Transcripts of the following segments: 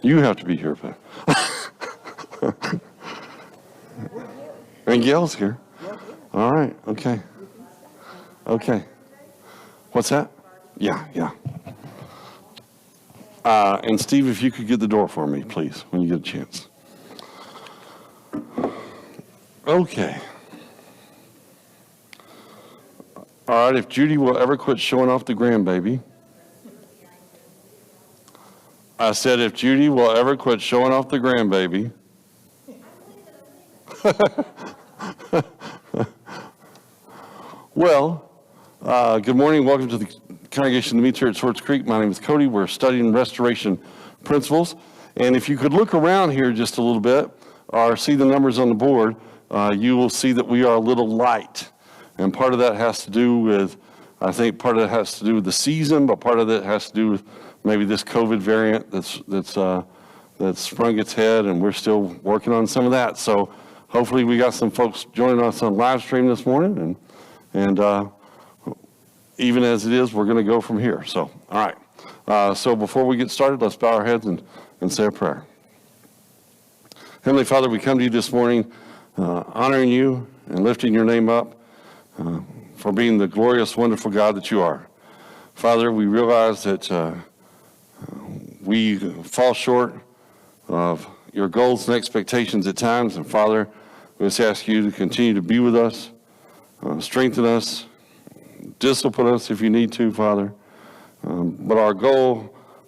You have to be here, but. And Gail's here. All right, okay. Okay. What's that? Yeah. And Steve, if you could get the door for me, please, when you get a chance. Okay. All right, if Judy will ever quit showing off the grandbaby. I said if Judy will ever quit showing off the grandbaby. Well, good morning. Welcome to the congregation that meets here at Swartz Creek. My name is Cody. We're studying restoration principles. And if you could look around here just a little bit or see the numbers on the board, you will see that we are a little light. And part of that has to do with, I think part of it has to do with the season, but part of it has to do with maybe this COVID variant that's sprung its head, and we're still working on some of that. So hopefully we got some folks joining us on live stream this morning, and even as it is, we're going to go from here. So, all right. So before we get started, let's bow our heads and say a prayer. Heavenly Father, we come to you this morning honoring you and lifting your name up for being the glorious, wonderful God that you are. Father, we realize that we fall short of your goals and expectations at times. And Father, we just ask you to continue to be with us, strengthen us, discipline us if you need to, Father. But our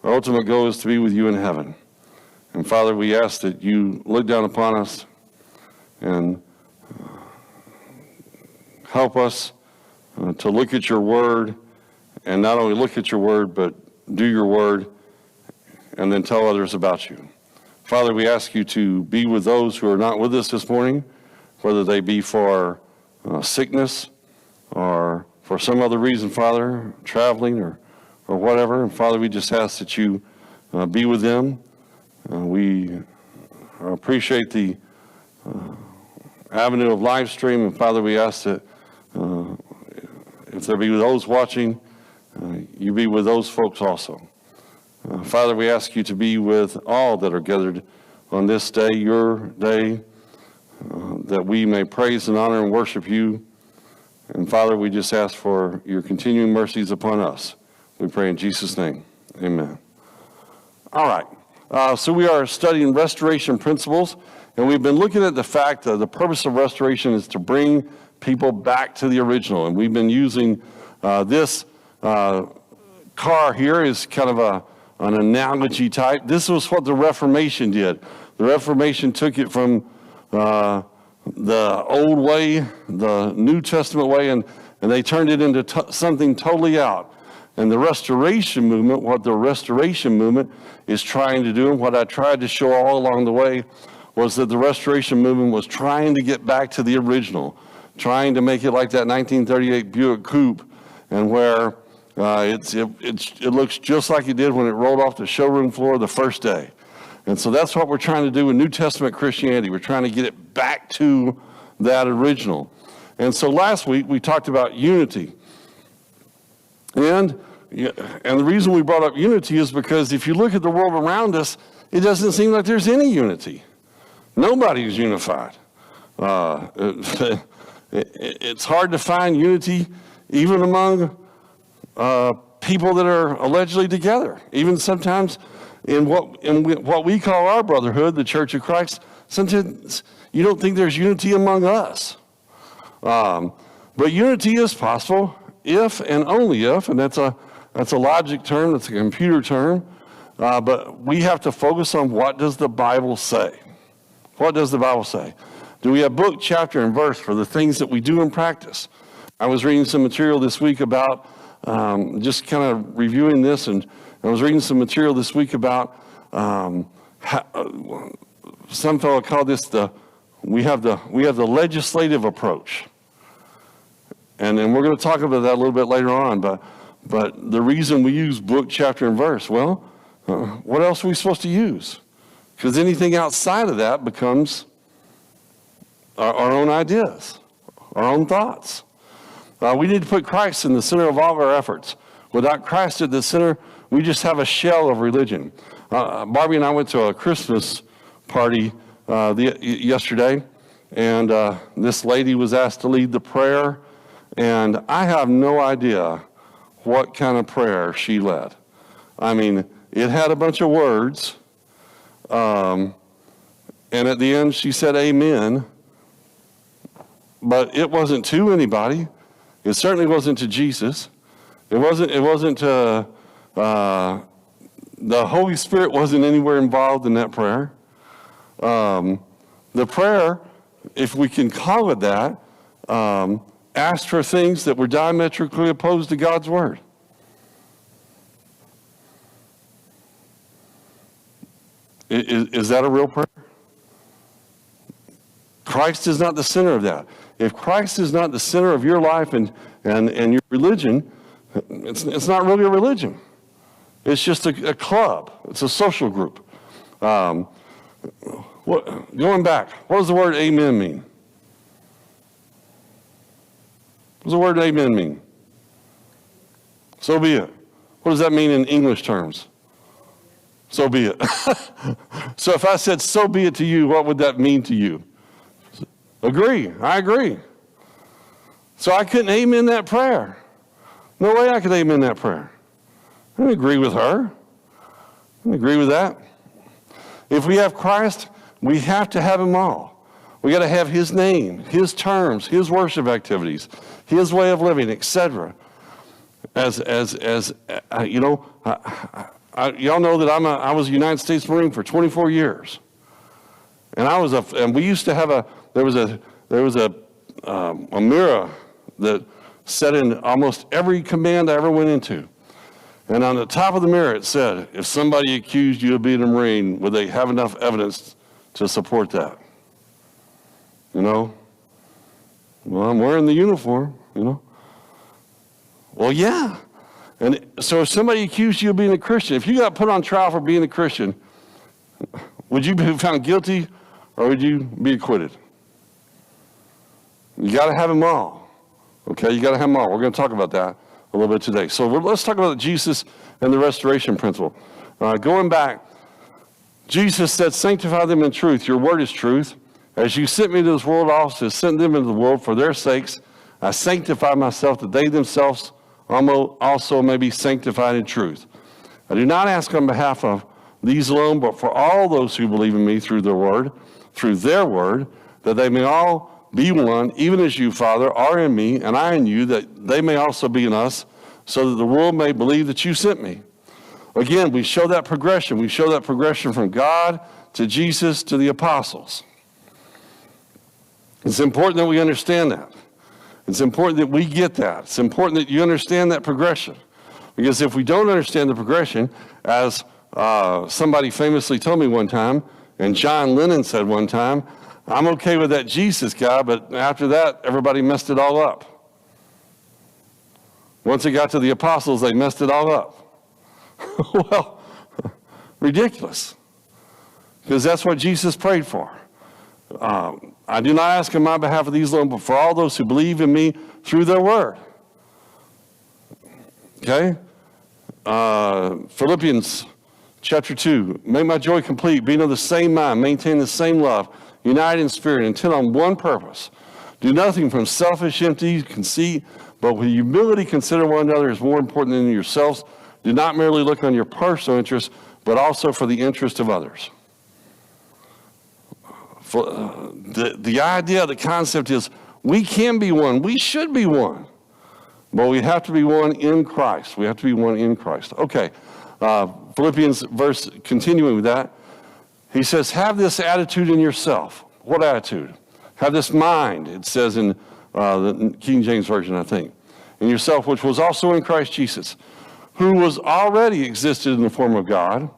ultimate goal is to be with you in heaven. And Father, we ask that you look down upon us and help us to look at your word, and not only look at your word, but do your word, and then tell others about you. Father, we ask you to be with those who are not with us this morning, whether they be for sickness or for some other reason, Father, traveling or whatever. And Father, we just ask that you be with them. We appreciate the avenue of live stream, and Father, we ask that if there be those watching, you be with those folks also. Father, we ask you to be with all that are gathered on this day, your day, that we may praise and honor and worship you. And Father, we just ask for your continuing mercies upon us. We pray in Jesus' name. Amen. All right. So we are studying restoration principles, and we've been looking at the fact that the purpose of restoration is to bring people back to the original. And we've been using this car here is kind of an analogy type. This was what the Reformation did. The Reformation took it from the old way, the New Testament way, and they turned it into something totally out. And the Restoration movement, what the Restoration movement is trying to do, and what I tried to show all along the way, was that the Restoration movement was trying to get back to the original, trying to make it like that 1938 Buick Coupe, and where it looks just like it did when it rolled off the showroom floor the first day. And so that's what we're trying to do in New Testament Christianity. We're trying to get it back to that original. And so last week we talked about unity. And the reason we brought up unity is because if you look at the world around us, it doesn't seem like there's any unity. Nobody is unified. It's hard to find unity even among people that are allegedly together. Even sometimes in what we call our brotherhood, the Church of Christ, sometimes you don't think there's unity among us. But unity is possible if and only if, and that's a logic term, that's a computer term, but we have to focus on what does the Bible say. What does the Bible say? Do we have book, chapter, and verse for the things that we do in practice? I was reading some material this week about, just kind of reviewing this, and I was reading some material this week about some fellow called this we have the legislative approach. And then we're going to talk about that a little bit later on, but the reason we use book, chapter, and verse, well, what else are we supposed to use? Because anything outside of that becomes our own ideas, our own thoughts. We need to put Christ in the center of all of our efforts. Without Christ at the center, We just have a shell of religion. Barbie and I went to a Christmas party yesterday, and this lady was asked to lead the prayer, and I have no idea what kind of prayer she led. I mean, it had a bunch of words, and at the end she said amen, but it wasn't to anybody. It certainly wasn't to Jesus. It wasn't to, the Holy Spirit wasn't anywhere involved in that prayer. The prayer, if we can call it that, asked for things that were diametrically opposed to God's word. Is that a real prayer? Christ is not the center of that. If Christ is not the center of your life and your religion, it's not really a religion. It's just a club. It's a social group. Going back, what does the word amen mean? What does the word amen mean? So be it. What does that mean in English terms? So be it. So if I said so be it to you, what would that mean to you? Agree. I agree. So I couldn't amen that prayer. No way I could amen that prayer. I didn't agree with her. I didn't agree with that. If we have Christ, we have to have him all. We got to have his name, his terms, his worship activities, his way of living, etc. As you know, y'all know that I was a United States Marine for 24 years, and we used to have there was a mirror that set in almost every command I ever went into. And on the top of the mirror it said, if somebody accused you of being a Marine, would they have enough evidence to support that? You know? Well, I'm wearing the uniform, you know? Well, yeah. And so if somebody accused you of being a Christian, if you got put on trial for being a Christian, would you be found guilty or would you be acquitted? You got to have them all. Okay, you got to have them all. We're going to talk about that a little bit today. So let's talk about Jesus and the restoration principle. Going back, Jesus said, sanctify them in truth. Your word is truth. As you sent me to this world, I also sent them into the world for their sakes. I sanctify myself that they themselves also may be sanctified in truth. I do not ask on behalf of these alone, but for all those who believe in me through their word, that they may all be one, even as you, Father, are in me, and I in you, that they may also be in us, so that the world may believe that you sent me. Again, we show that progression. We show that progression from God to Jesus to the apostles. It's important that we understand that. It's important that we get that. It's important that you understand that progression. Because if we don't understand the progression, as somebody famously told me one time, and John Lennon said one time, I'm okay with that Jesus guy, but after that, everybody messed it all up. Once it got to the apostles, they messed it all up. Well, ridiculous. Because that's what Jesus prayed for. I do not ask on my behalf of these alone, but for all those who believe in me through their word. Okay? Philippians chapter 2. Make my joy complete, being of the same mind, maintain the same love, united in spirit, intent on one purpose. Do nothing from selfish, empty conceit, but with humility consider one another as more important than yourselves. Do not merely look on your personal interests, but also for the interest of others. The idea, the concept is we can be one. We should be one. But we have to be one in Christ. We have to be one in Christ. Okay. Philippians verse, continuing with that. He says, have this attitude in yourself. What attitude? Have this mind, it says in the King James Version, I think. In yourself, which was also in Christ Jesus, who was already existed in the form of God,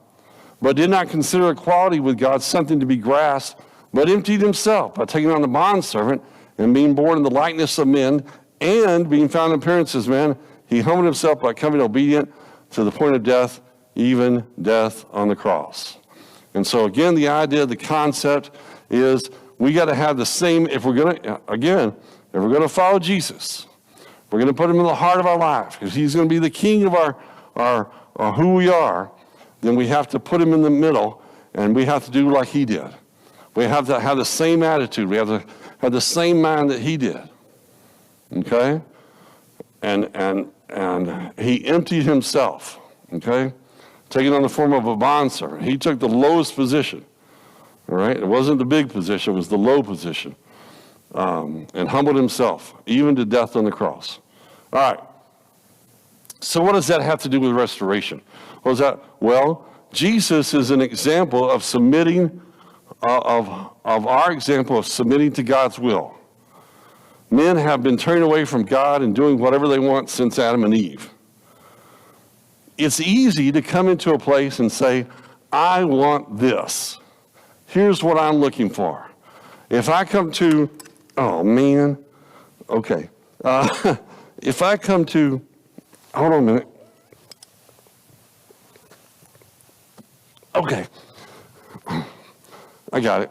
but did not consider equality with God something to be grasped, but emptied himself by taking on the bondservant and being born in the likeness of men, and being found in appearance as man, he humbled himself by becoming obedient to the point of death, even death on the cross. And so again, the idea, the concept is we got to have the same, if we're going to follow Jesus, we're going to put him in the heart of our life, because he's going to be the king of our or who we are, then we have to put him in the middle, and we have to do like he did. We have to have the same attitude. We have to have the same mind that he did. Okay? And he emptied himself. Okay? Taking on the form of a bondservant. He took the lowest position. All right? It wasn't the big position, it was the low position. And humbled himself, even to death on the cross. All right. So what does that have to do with restoration? Well, Jesus is an example of submitting, of our example of submitting to God's will. Men have been turning away from God and doing whatever they want since Adam and Eve. It's easy to come into a place and say, I want this. Here's what I'm looking for. If I come to, oh man, okay. If I come to, hold on a minute. Okay. I got it.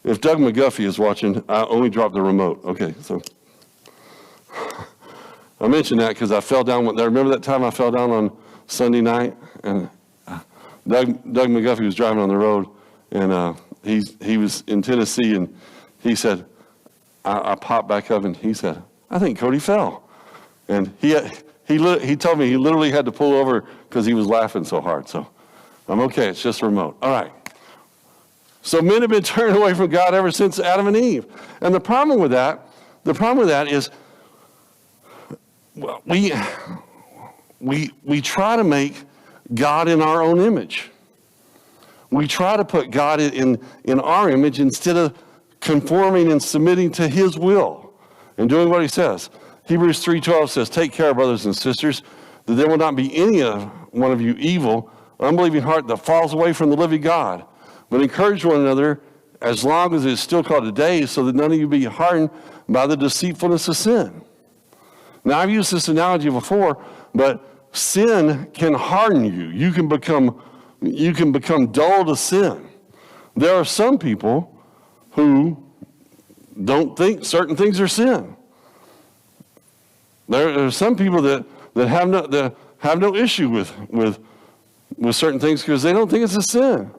If Doug McGuffey is watching, I only dropped the remote. Okay, so I mentioned that because I fell down. Remember that time I fell down on Sunday night? And Doug McGuffey was driving on the road, and he was in Tennessee, and he said, I popped back up, and he said, I think Cody fell. And he told me he literally had to pull over because he was laughing so hard. So I'm okay. It's just a remote. All right. So men have been turned away from God ever since Adam and Eve. And the problem with that is, well, we try to make God in our own image. We try to put God in our image instead of conforming and submitting to his will and doing what he says. Hebrews 3:12 says, take care, brothers and sisters, that there will not be any one of you evil, unbelieving heart that falls away from the living God. But encourage one another as long as it is still called today, so that none of you be hardened by the deceitfulness of sin. Now, I've used this analogy before, but sin can harden you. You can become dull to sin. There are some people who don't think certain things are sin. There are some people that have no issue with certain things because they don't think it's a sin.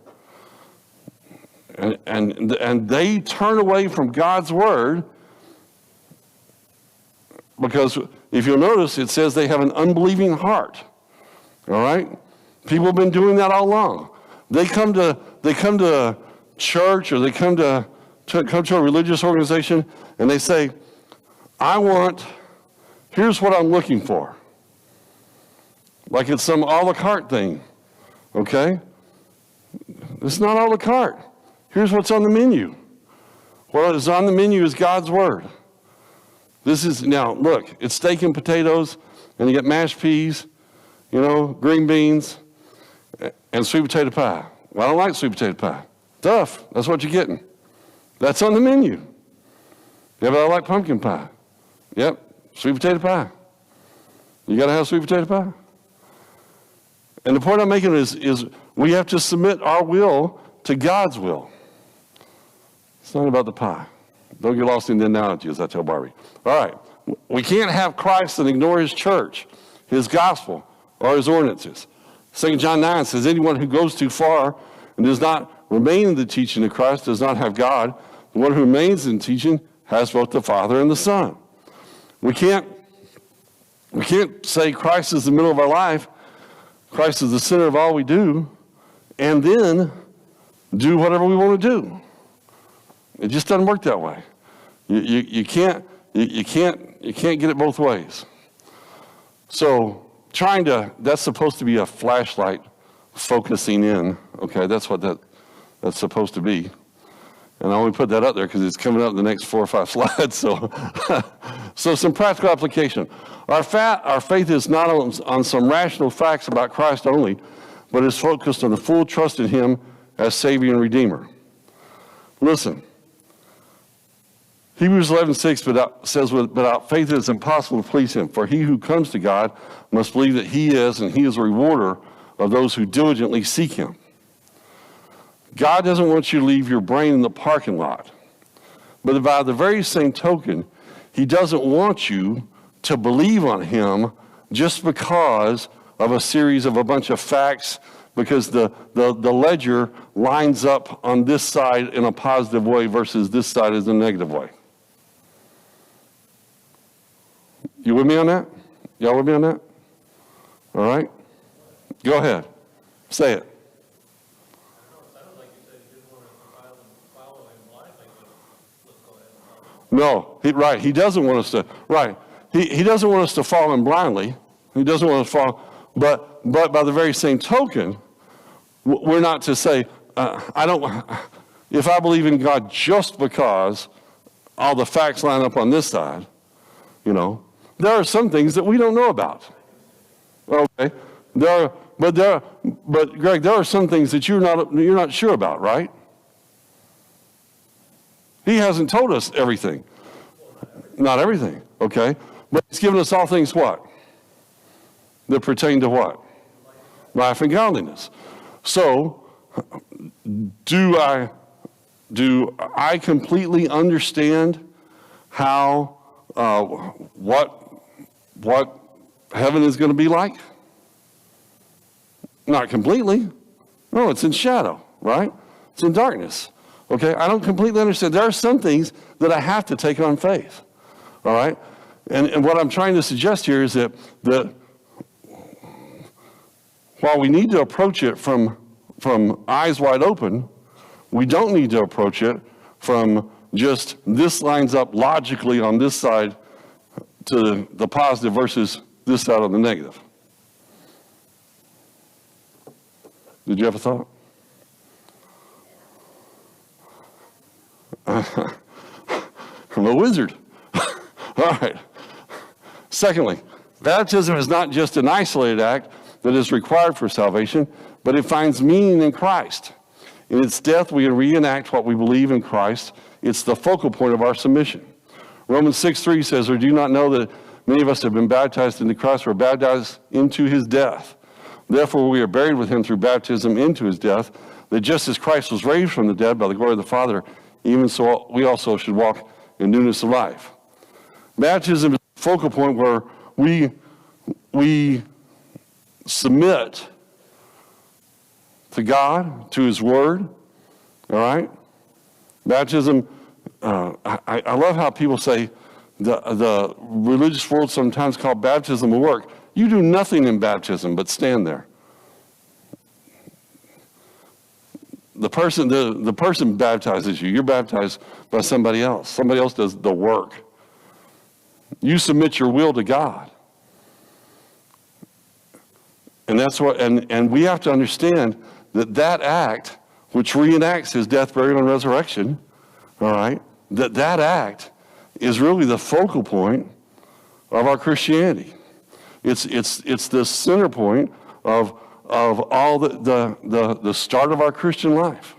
And they turn away from God's word because if you'll notice, it says they have an unbelieving heart. All right? People have been doing that all along. They come to church, or they come to a religious organization, and they say, here's what I'm looking for. Like it's some a la carte thing. Okay? It's not a la carte. Here's what's on the menu. What is on the menu is God's word. Now, look, it's steak and potatoes, and you get mashed peas, green beans, and sweet potato pie. Well, I don't like sweet potato pie. Tough. That's what you're getting. That's on the menu. Yeah, but I like pumpkin pie. Yep, sweet potato pie. You got to have sweet potato pie. And the point I'm making is we have to submit our will to God's will. It's not about the pie. Don't get lost in the analogy, as I tell Barbie. All right. We can't have Christ and ignore his church, his gospel, or his ordinances. 2 John 9 says, anyone who goes too far and does not remain in the teaching of Christ does not have God. The one who remains in teaching has both the Father and the Son. We can't say Christ is the middle of our life, Christ is the center of all we do, and then do whatever we want to do. It just doesn't work that way. You can't get it both ways. So that's supposed to be a flashlight focusing in. Okay, that's what that's supposed to be. And I only put that up there because it's coming up in the next 4 or 5 slides. So some practical application. Our faith is not on some rational facts about Christ only, but is focused on the full trust in him as Savior and Redeemer. Listen, Hebrews 11:6 says, without faith it is impossible to please him. For he who comes to God must believe that he is, and he is a rewarder of those who diligently seek him. God doesn't want you to leave your brain in the parking lot. But by the very same token, he doesn't want you to believe on him just because of a series of a bunch of facts, because the ledger lines up on this side in a positive way versus this side is a negative way. You with me on that? Y'all with me on that? All right? Go ahead. Say it. No, right. He doesn't want us to, right. He doesn't want us to fall in blindly. He doesn't want us to fall, but by the very same token, we're not to say, if I believe in God just because all the facts line up on this side, there are some things that we don't know about. Okay? But Greg, there are some things that you're not sure about, right? He hasn't told us everything. Not everything, okay? But he's given us all things what? That pertain to what? Life and godliness. So, do I completely understand how, what heaven is going to be like? Not completely. No, it's in shadow, right? It's in darkness. Okay, I don't completely understand. There are some things that I have to take on faith. All right? And what I'm trying to suggest here is that while we need to approach it from eyes wide open, we don't need to approach it from just this lines up logically on this side to the positive versus this side on the negative. Did you have a thought? I'm a wizard. All right. Secondly, baptism is not just an isolated act that is required for salvation, but it finds meaning in Christ. In its death, we reenact what we believe in Christ. It's the focal point of our submission. Romans 6:3 says, "Or do you not know that many of us have been baptized into Christ, were baptized into his death? Therefore, we are buried with him through baptism into his death, that just as Christ was raised from the dead by the glory of the Father, even so we also should walk in newness of life." Baptism is the focal point where we submit to God, to his word, all right? Baptism, I love how people say the religious world sometimes call baptism a work. You do nothing in baptism but stand there. The person baptizes you. You're baptized by somebody else. Somebody else does the work. You submit your will to God. And that's what, and we have to understand that act, which reenacts his death, burial, and resurrection, all right, that act is really the focal point of our Christianity. It's the center point of all the start of our Christian life.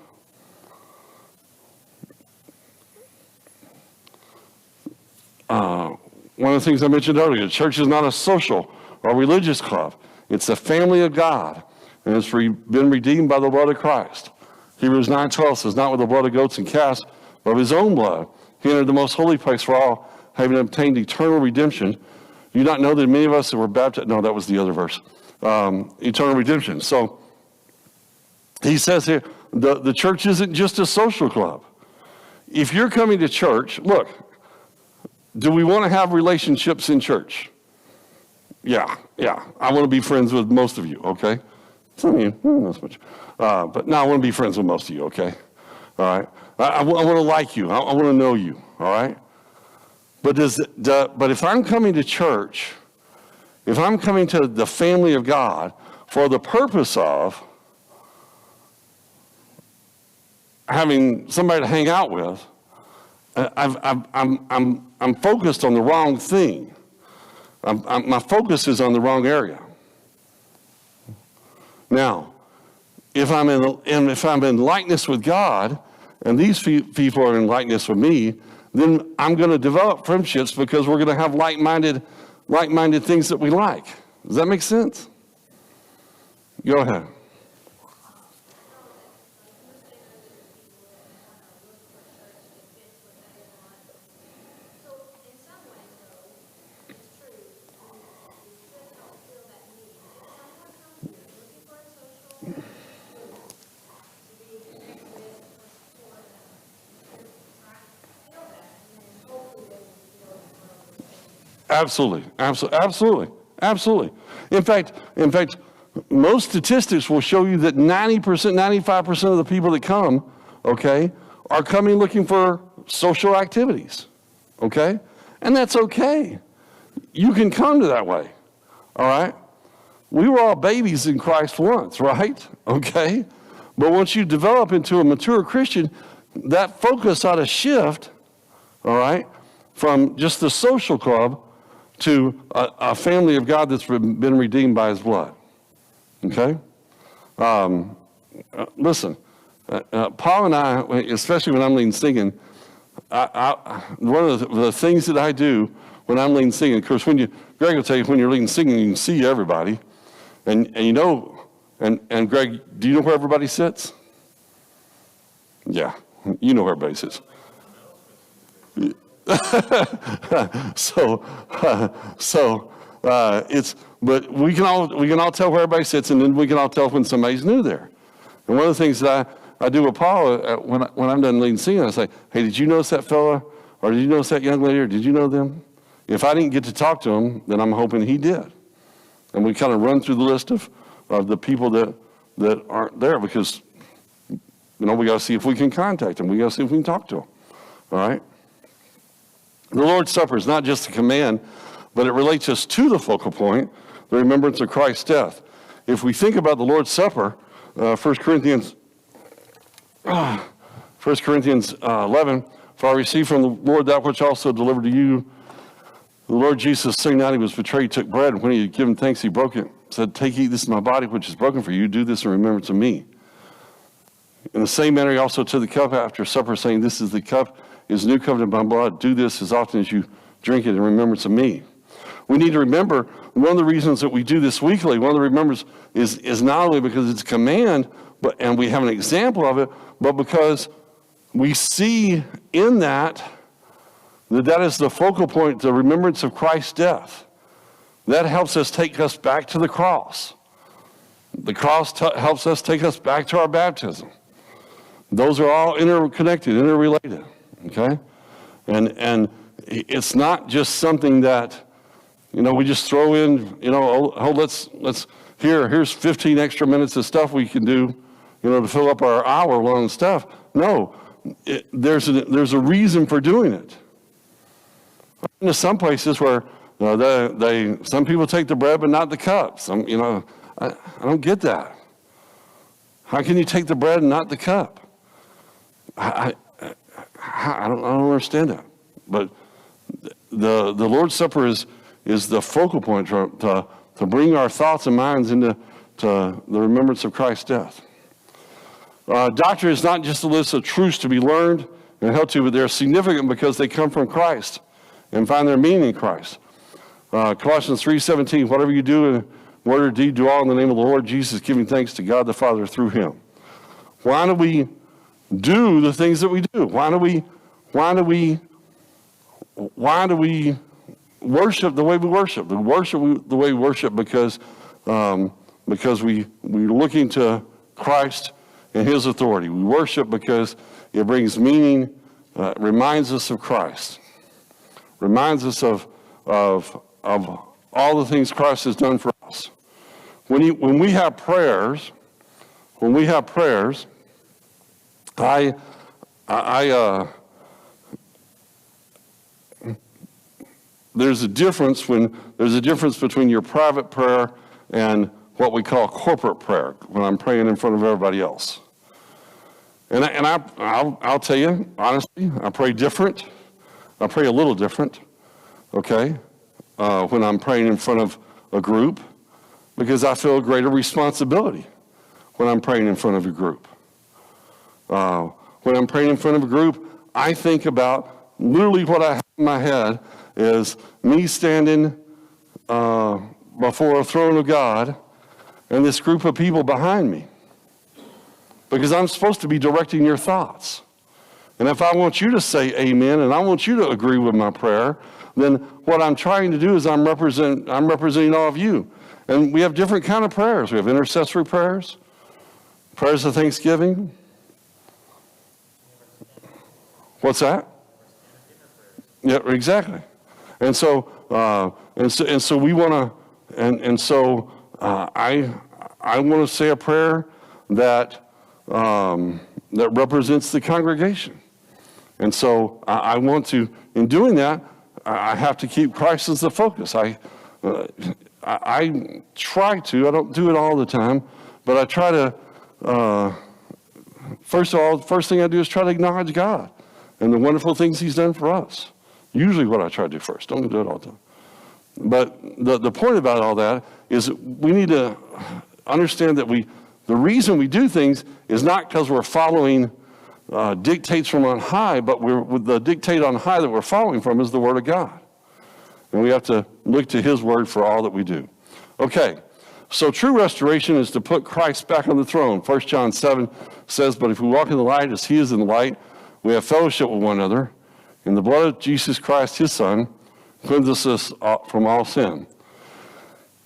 One of the things I mentioned earlier, the church is not a social or religious club. It's the family of God, and it's been redeemed by the blood of Christ. Hebrews 9:12 says, "Not with the blood of goats and calves, but of his own blood. He entered the most holy place for all, having obtained eternal redemption." You not know that many of us that were baptized, no, that was the other verse. Eternal redemption. So he says here, the church isn't just a social club. If you're coming to church, look, do we want to have relationships in church? Yeah. I want to be friends with most of you, okay? Some of you, not so much. But no, I want to be friends with most of you, okay? All right? I want to like you. I want to know you, all right? But if I'm coming to church, if I'm coming to the family of God for the purpose of having somebody to hang out with, I'm focused on the wrong thing. My focus is on the wrong area. Now, if I'm in likeness with God, and these people are in likeness with me, then I'm going to develop friendships because we're going to have like-minded things that we like. Does that make sense? Go ahead. Absolutely, absolutely, absolutely. In fact, most statistics will show you that 90%, 95% of the people that come, okay, are coming looking for social activities, okay? And that's okay. You can come to that way, all right? We were all babies in Christ once, right? Okay? But once you develop into a mature Christian, that focus ought to shift, all right, from just the social club to a family of God that's been redeemed by his blood. Okay? Listen, Paul and I, especially when I'm leading singing, one of the things that I do when I'm leading singing, of course, Greg will tell you, when you're leading singing, you can see everybody. And you know, and Greg, do you know where everybody sits? Yeah, you know where everybody sits. But we can all tell where everybody sits, and then we can all tell when somebody's new there. And one of the things that I do with Paul when I'm done leading singing, I say, hey, did you notice that fella, or did you notice that young lady, or did you know them? If I didn't get to talk to him, then I'm hoping he did. And we kind of run through the list of the people that aren't there, because we got to see if we can contact them. We got to see if we can talk to them. All right. The Lord's Supper is not just a command, but it relates us to the focal point, the remembrance of Christ's death. If we think about the Lord's Supper, 1 Corinthians 11, for I received from the Lord that which also delivered to you. The Lord Jesus, saying that he was betrayed, took bread, and when he had given thanks, he broke it, said, take, eat, this is my body, which is broken for you. Do this in remembrance of me. In the same manner, he also took the cup after supper, saying, this is the cup, is the new covenant of my blood. Do this as often as you drink it in remembrance of me. We need to remember, one of the reasons that we do this weekly, one of the remembrance is not only because it's a command, and we have an example of it, but because we see in that is the focal point, the remembrance of Christ's death. That helps us take us back to the cross. The cross helps us take us back to our baptism. Those are all interconnected, interrelated, okay? And it's not just something that, we just throw in, here's 15 extra minutes of stuff we can do, to fill up our hour-long stuff. No, there's a reason for doing it. Into some places where some people take the bread but not the cup. I don't get that. How can you take the bread and not the cup? I don't understand that. But the Lord's Supper is the focal point to bring our thoughts and minds into the remembrance of Christ's death. Doctrine is not just a list of truths to be learned and held to, but they're significant because they come from Christ and find their meaning in Christ. Colossians 3:17, whatever you do in word or deed, do all in the name of the Lord Jesus, giving thanks to God the Father through him. Why do we do the things that we do? Why do we worship the way we worship? We worship the way we worship because we're looking to Christ and his authority. We worship because it brings meaning, reminds us of Christ. Reminds us of all the things Christ has done for us. When we have prayers, there's a difference between your private prayer and what we call corporate prayer, when I'm praying in front of everybody else. And I'll tell you honestly, I pray different. I pray a little different, okay, when I'm praying in front of a group, because I feel a greater responsibility when I'm praying in front of a group. When I'm praying in front of a group, I think about literally what I have in my head is me standing before a throne of God and this group of people behind me, because I'm supposed to be directing your thoughts. And if I want you to say amen and I want you to agree with my prayer, then what I'm trying to do is I'm representing all of you. And we have different kind of prayers. We have intercessory prayers. Prayers of thanksgiving. What's that? Yeah, exactly. And so we want to, I want to say a prayer that represents the congregation. And so I want to, in doing that, I have to keep Christ as the focus. I try to, I don't do it all the time, but I try to, first thing I do is try to acknowledge God and the wonderful things he's done for us. Usually what I try to do first. Don't do it all the time. But the point about all that is we need to understand that the reason we do things is not because we're following dictates from on high, but the dictate on high that we're following from is the Word of God. And we have to look to his Word for all that we do. Okay, so true restoration is to put Christ back on the throne. 1 John 7 says, but if we walk in the light as he is in the light, we have fellowship with one another, and the blood of Jesus Christ, his Son, cleanses us from all sin.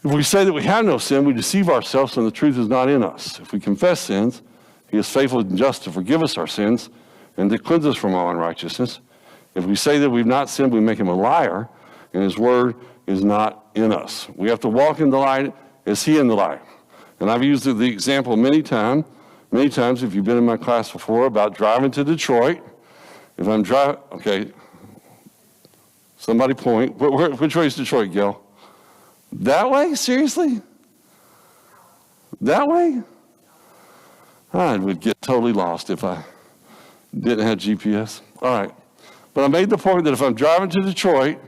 If we say that we have no sin, we deceive ourselves and the truth is not in us. If we confess sins, he is faithful and just to forgive us our sins and to cleanse us from all unrighteousness. If we say that we've not sinned, we make him a liar, and his word is not in us. We have to walk in the light as he in the light. And I've used the example many times, if you've been in my class before, about driving to Detroit. If I'm driving, okay, somebody point. Which way is Detroit, Gil? That way? Seriously? That way? I would get totally lost if I didn't have GPS. All right. But I made the point that if I'm driving to Detroit,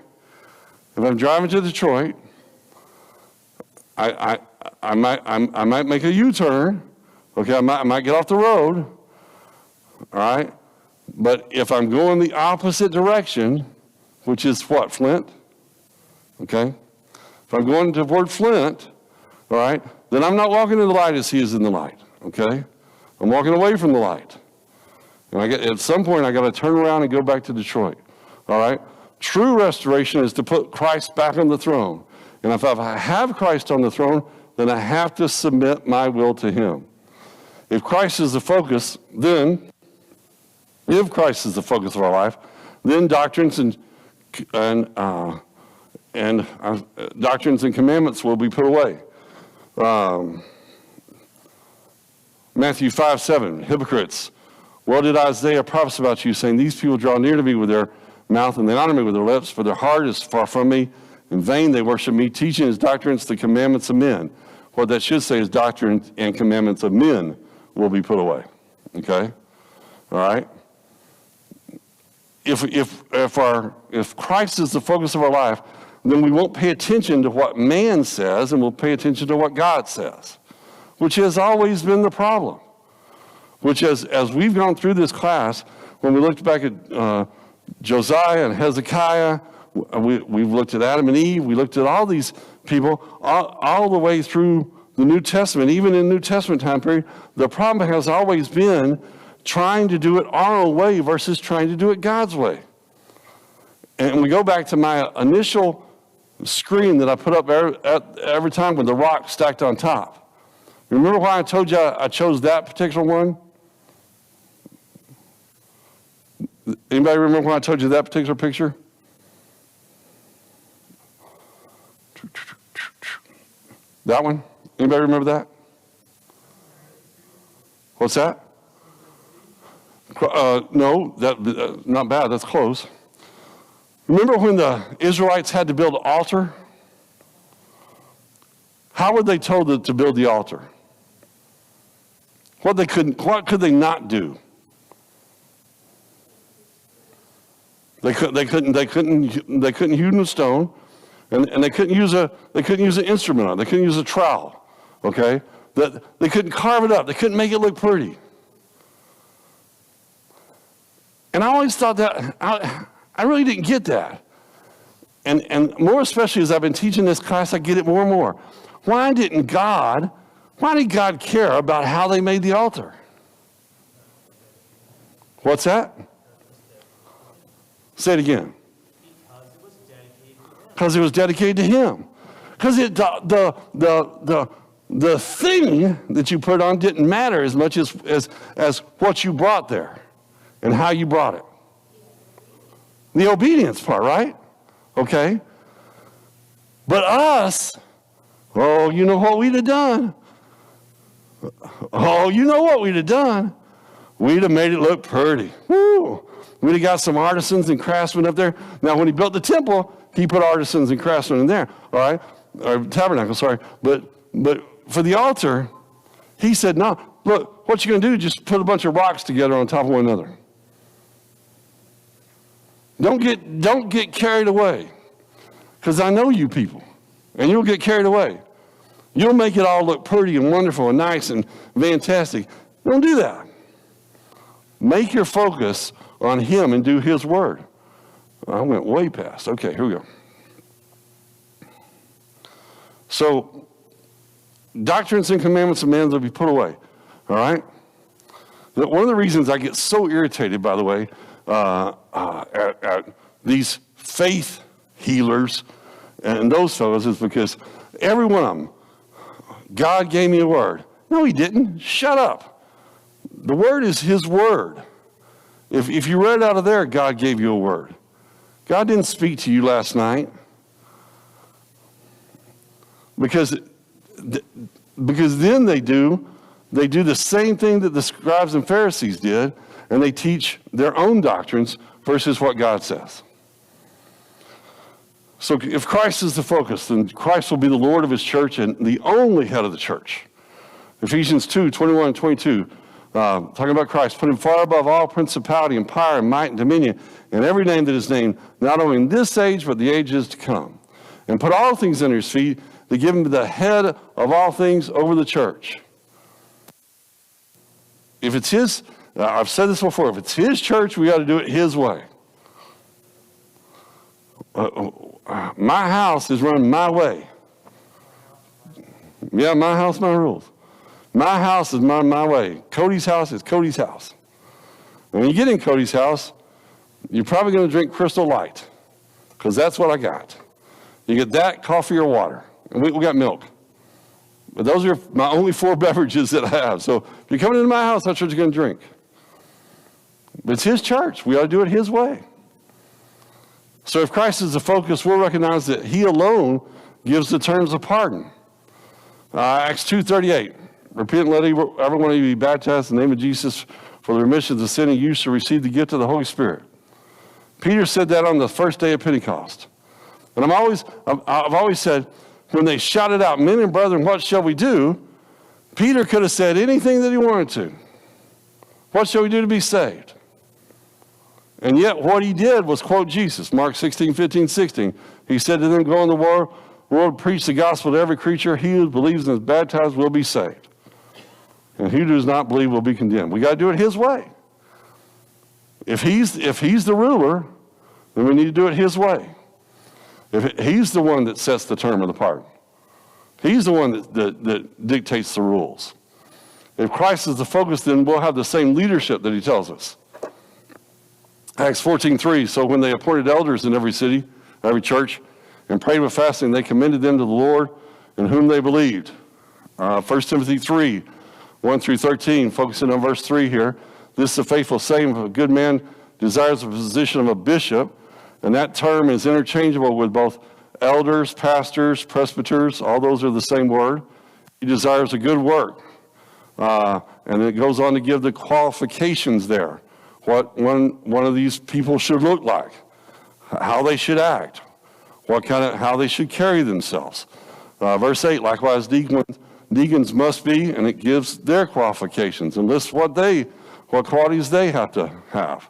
I might make a U-turn. Okay, I might get off the road. All right. But if I'm going the opposite direction, which is what, Flint? Okay. If I'm going toward Flint, all right, then I'm not walking in the light as he is in the light. Okay. I'm walking away from the light. And at some point, I got to turn around and go back to Detroit. All right? True restoration is to put Christ back on the throne. And if I have Christ on the throne, then I have to submit my will to him. If Christ is the focus, then, if Christ is the focus of our life, then doctrines and doctrines and commandments will be put away. Matthew 5:7, hypocrites. Well did Isaiah prophesy about you, saying, these people draw near to me with their mouth, and they honor me with their lips, but their heart is far from me. In vain they worship me, teaching as doctrines the commandments of men. What that should say is doctrine and commandments of men will be put away. Okay? All right? If Christ is the focus of our life, then we won't pay attention to what man says, and we'll pay attention to what God says, which has always been the problem. Which as we've gone through this class, when we looked back at Josiah and Hezekiah, we've looked at Adam and Eve, we looked at all these people all the way through the New Testament, even in New Testament time period, the problem has always been trying to do it our own way versus trying to do it God's way. And we go back to my initial screen that I put up every time with the rock stacked on top. Remember why I told you I chose that particular one? Anybody remember when I told you that particular picture? That one? Anybody remember that? What's that? No, not bad. That's close. Remember when the Israelites had to build an altar? How were they told to build the altar? What could they not do? They couldn't hew a stone, and they couldn't use an instrument on it. They couldn't use a trowel. Okay, they couldn't carve it up. They couldn't make it look pretty. And I always thought that I really didn't get that. And more especially as I've been teaching this class, I get it more and more. Why did God care about how they made the altar? What's that? Say it again. Because it was dedicated to him. Because the thing that you put on didn't matter as much as what you brought there and how you brought it. The obedience part, right? Okay. But us, oh, you know what we'd have done? Oh, you know what we'd have done? We'd have made it look pretty. Woo! We'd have got some artisans and craftsmen up there. Now, when he built the temple, he put artisans and craftsmen in there, all right? Or tabernacle, sorry. But for the altar, he said, no, look, what you're going to do, just put a bunch of rocks together on top of one another. Don't get carried away, because I know you people, and you'll get carried away. You'll make it all look pretty and wonderful and nice and fantastic. Don't do that. Make your focus on him and do his word. I went way past. Okay, here we go. So, doctrines and commandments of men will be put away. All right? One of the reasons I get so irritated, by the way, at these faith healers and those fellows is because every one of them, God gave me a word. No, he didn't. Shut up. The word is his word. If you read out of there, God gave you a word. God didn't speak to you last night. Because then they do the same thing that the scribes and Pharisees did, and they teach their own doctrines versus what God says. So if Christ is the focus, then Christ will be the Lord of his church and the only head of the church. Ephesians 2:21 and 22, talking about Christ, put him far above all principality and power and might and dominion, and every name that is named, not only in this age, but the ages to come. And put all things under his feet, to give him the head of all things over the church. If it's his, I've said this before, if it's his church, we got to do it his way. My house is run my way. Yeah, my house, my rules. My house is my way. Cody's house is Cody's house. And when you get in Cody's house, you're probably going to drink Crystal Light, because that's what I got. You get that, coffee, or water. And we got milk. But those are my only 4 beverages that I have. So if you're coming into my house, that's what you're going to drink. But it's his church. We ought to do it his way. So if Christ is the focus, we'll recognize that he alone gives the terms of pardon. Acts 2:38. Repent and let every one of you be baptized in the name of Jesus for the remission of sin, and you shall receive the gift of the Holy Spirit. Peter said that on the first day of Pentecost. And I've always said, when they shouted out, men and brethren, what shall we do? Peter could have said anything that he wanted to. What shall we do to be saved? And yet what he did was quote Jesus, Mark 16:15-16. He said to them, go in the world, preach the gospel to every creature. He who believes and is baptized will be saved. And he who does not believe will be condemned. We got to do it his way. If he's the ruler, then we need to do it his way. If he's the one that sets the term of the pardon. He's the one that dictates the rules. If Christ is the focus, then we'll have the same leadership that he tells us. Acts 14:3, so when they appointed elders in every city, every church, and prayed with fasting, they commended them to the Lord in whom they believed. 1 Timothy 3:1-13, focusing on verse 3 here. This is a faithful saying, if a good man desires the position of a bishop, and that term is interchangeable with both elders, pastors, presbyters, all those are the same word. He desires a good work. And it goes on to give the qualifications there. What one of these people should look like, how they should act, how they should carry themselves. Verse 8, likewise deacons must be, and it gives their qualifications and lists what qualities they have to have.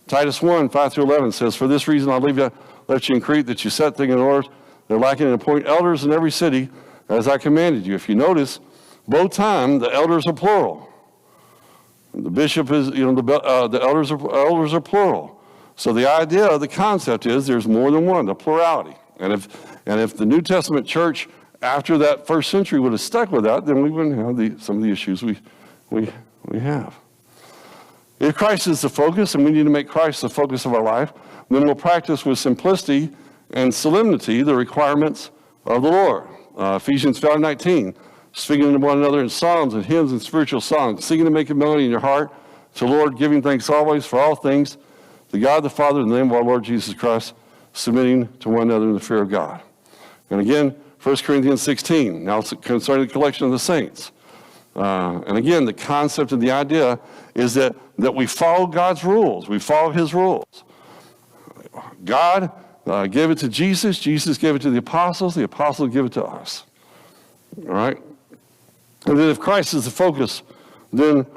Titus 1:5-11 says, for this reason I'll let you in Crete, that you set things in order. They're lacking and appoint elders in every city, as I commanded you. If you notice, both times the elders are plural. The bishop is, the elders are plural. So the idea, the concept is there's more than one, the plurality. And if the New Testament church after that first century would have stuck with that, then we wouldn't have some of the issues we have. If Christ is the focus, and we need to make Christ the focus of our life, then we'll practice with simplicity and solemnity the requirements of the Lord. Ephesians 5:19 speaking to one another in psalms and hymns and spiritual songs, singing and making melody in your heart to the Lord, giving thanks always for all things to God the Father in the name of our Lord Jesus Christ, submitting to one another in the fear of God. And again, 1 Corinthians 16, now it's concerning the collection of the saints. And again, the concept and the idea is that we follow God's rules. We follow his rules. God gave it to Jesus. Jesus gave it to the apostles gave it to us. All right? And then if Christ is the focus, then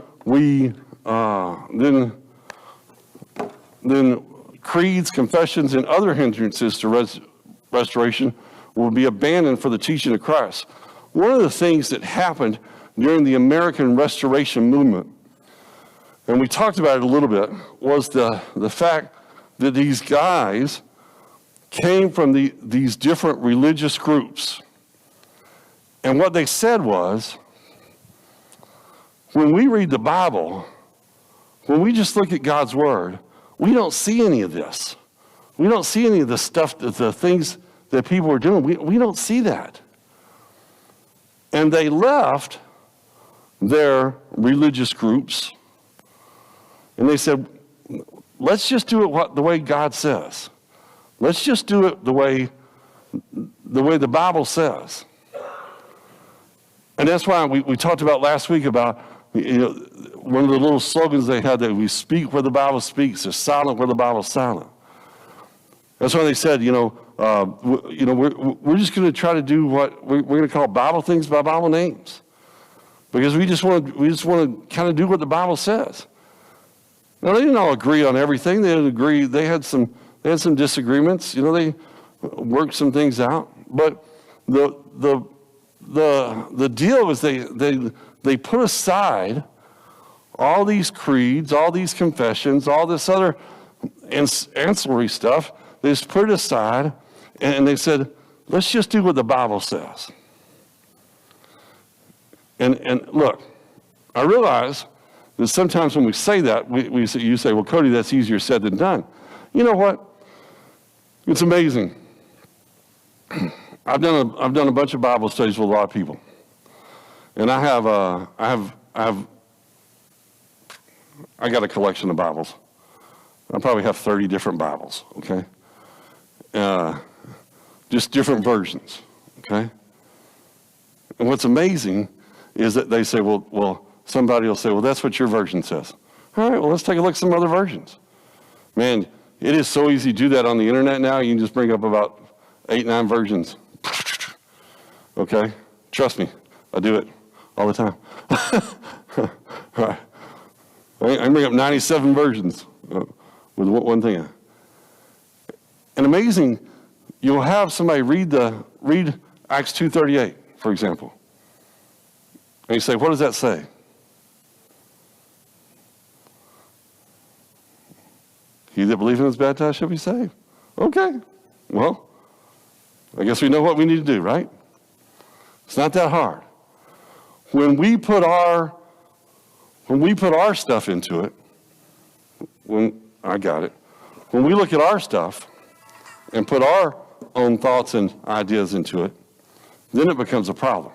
then creeds, confessions, and other hindrances to restoration will be abandoned for the teaching of Christ. One of the things that happened during the American Restoration movement, and we talked about it a little bit, was the fact that these guys came from these different religious groups. And what they said was, when we read the Bible, when we just look at God's Word, we don't see any of this. We don't see any of the stuff, the things that people are doing. We don't see that. And they left their religious groups, and they said, let's just do it the way God says. Let's just do it the way the Bible says. And that's why we talked about last week about, one of the little slogans they had, that we speak where the Bible speaks, or silent where the Bible is silent. That's why they said, we're just going to try to do what we're going to call Bible things by Bible names, because we just want to kind of do what the Bible says. Now, they didn't all agree on everything. They didn't agree. They had some disagreements. They worked some things out. But the deal was they put aside all these creeds, all these confessions, all this other ancillary stuff. They just put it aside, and they said, let's just do what the Bible says. And look, I realize that sometimes when we say that, you say, well, Cody, that's easier said than done. You know what? It's amazing. I've done a bunch of Bible studies with a lot of people, and I got a collection of Bibles. I probably have 30 different Bibles. Okay, just different versions. Okay, and what's amazing is that they say, well, somebody will say, well, that's what your version says. All right, well, let's take a look at some other versions. Man, it is so easy to do that on the internet now. You can just bring up about 8, 9 versions. Okay? Trust me, I do it all the time. All right. I can bring up 97 versions with one thing. And amazing, you'll have somebody read Acts 2:38, for example. And you say, what does that say? He that believes and is baptized shall be saved. Okay. Well, I guess we know what we need to do, right? It's not that hard. When we put our stuff into it, when we look at our stuff and put our own thoughts and ideas into it, then it becomes a problem.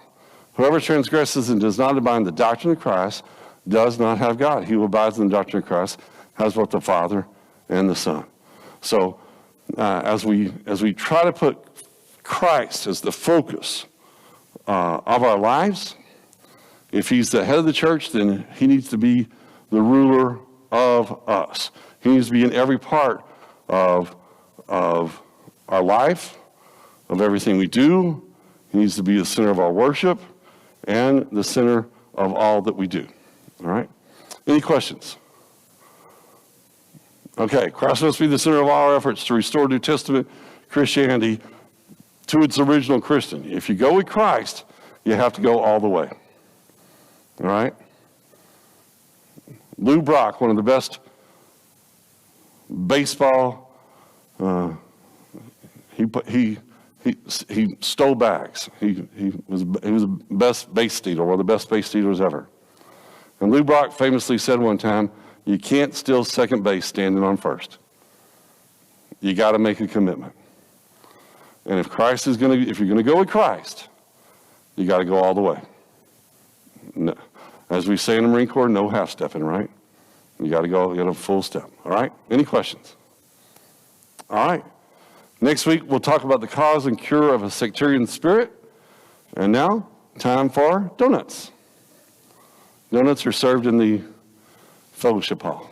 Whoever transgresses and does not abide in the doctrine of Christ does not have God. He who abides in the doctrine of Christ has both the Father and the Son. So as we try to put Christ as the focus of our lives, if he's the head of the church, then he needs to be the ruler of us. He needs to be in every part of our life, of everything we do. He needs to be the center of our worship and the center of all that we do. All right? Any questions? Okay, Christ must be the center of all our efforts to restore New Testament Christianity to its original Christian. If you go with Christ, you have to go all the way. All right? Lou Brock, one of the best baseball, he stole bags. He was the best base stealer, one of the best base stealers ever. And Lou Brock famously said one time, you can't steal second base standing on first. You got to make a commitment. And if you're going to go with Christ, you got to go all the way. No, as we say in the Marine Corps, no half-stepping, right? You got to go get a full step. All right? Any questions? All right. Next week, we'll talk about the cause and cure of a sectarian spirit. And now, time for donuts. Donuts are served in the fellowship hall.